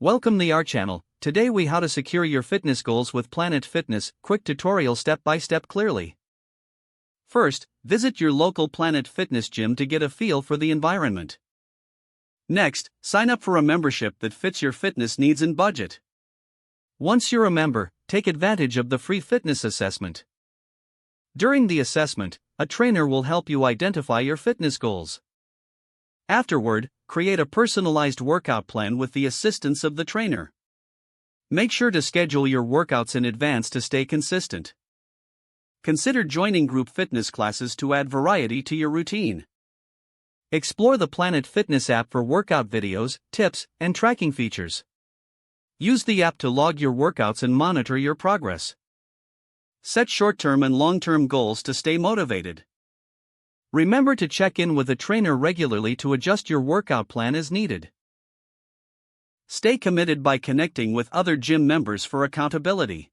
Welcome to our channel. Today we how to secure your fitness goals with Planet Fitness, quick tutorial step by step clearly. First, visit your local Planet Fitness gym to get a feel for the environment. Next, sign up for a membership that fits your fitness needs and budget. Once you're a member, take advantage of the free fitness assessment. During the assessment, a trainer will help you identify your fitness goals. Afterward, create a personalized workout plan with the assistance of the trainer. Make sure to schedule your workouts in advance to stay consistent. Consider joining group fitness classes to add variety to your routine. Explore the Planet Fitness app for workout videos, tips, and tracking features. Use the app to log your workouts and monitor your progress. Set short-term and long-term goals to stay motivated. Remember to check in with a trainer regularly to adjust your workout plan as needed. Stay committed by connecting with other gym members for accountability.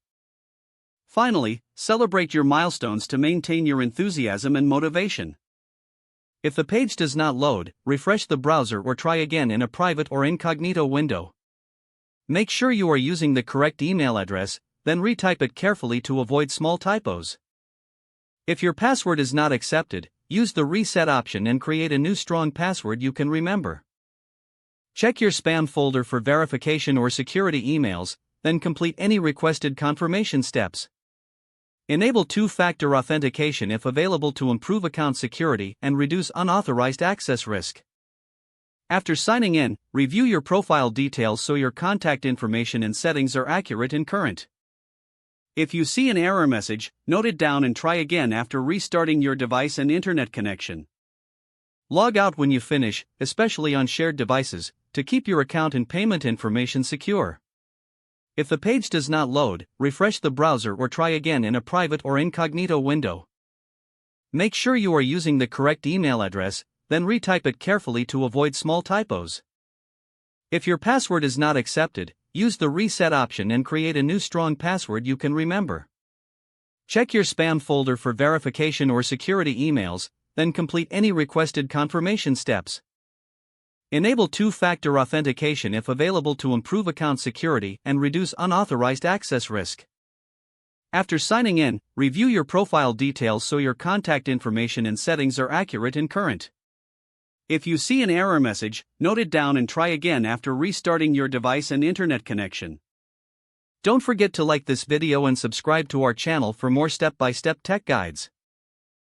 Finally, celebrate your milestones to maintain your enthusiasm and motivation. If the page does not load, refresh the browser or try again in a private or incognito window. Make sure you are using the correct email address, then retype it carefully to avoid small typos. If your password is not accepted, use the reset option and create a new strong password you can remember. Check your spam folder for verification or security emails, then complete any requested confirmation steps. Enable two-factor authentication if available to improve account security and reduce unauthorized access risk. After signing in, review your profile details so your contact information and settings are accurate and current. If you see an error message, note it down and try again after restarting your device and internet connection. Log out when you finish, especially on shared devices, to keep your account and payment information secure. If the page does not load, refresh the browser or try again in a private or incognito window. Make sure you are using the correct email address, then retype it carefully to avoid small typos. If your password is not accepted, use the reset option and create a new strong password you can remember. Check your spam folder for verification or security emails, then complete any requested confirmation steps. Enable two-factor authentication if available to improve account security and reduce unauthorized access risk. After signing in, review your profile details so your contact information and settings are accurate and current. If you see an error message, note it down and try again after restarting your device and internet connection. Don't forget to like this video and subscribe to our channel for more step-by-step tech guides.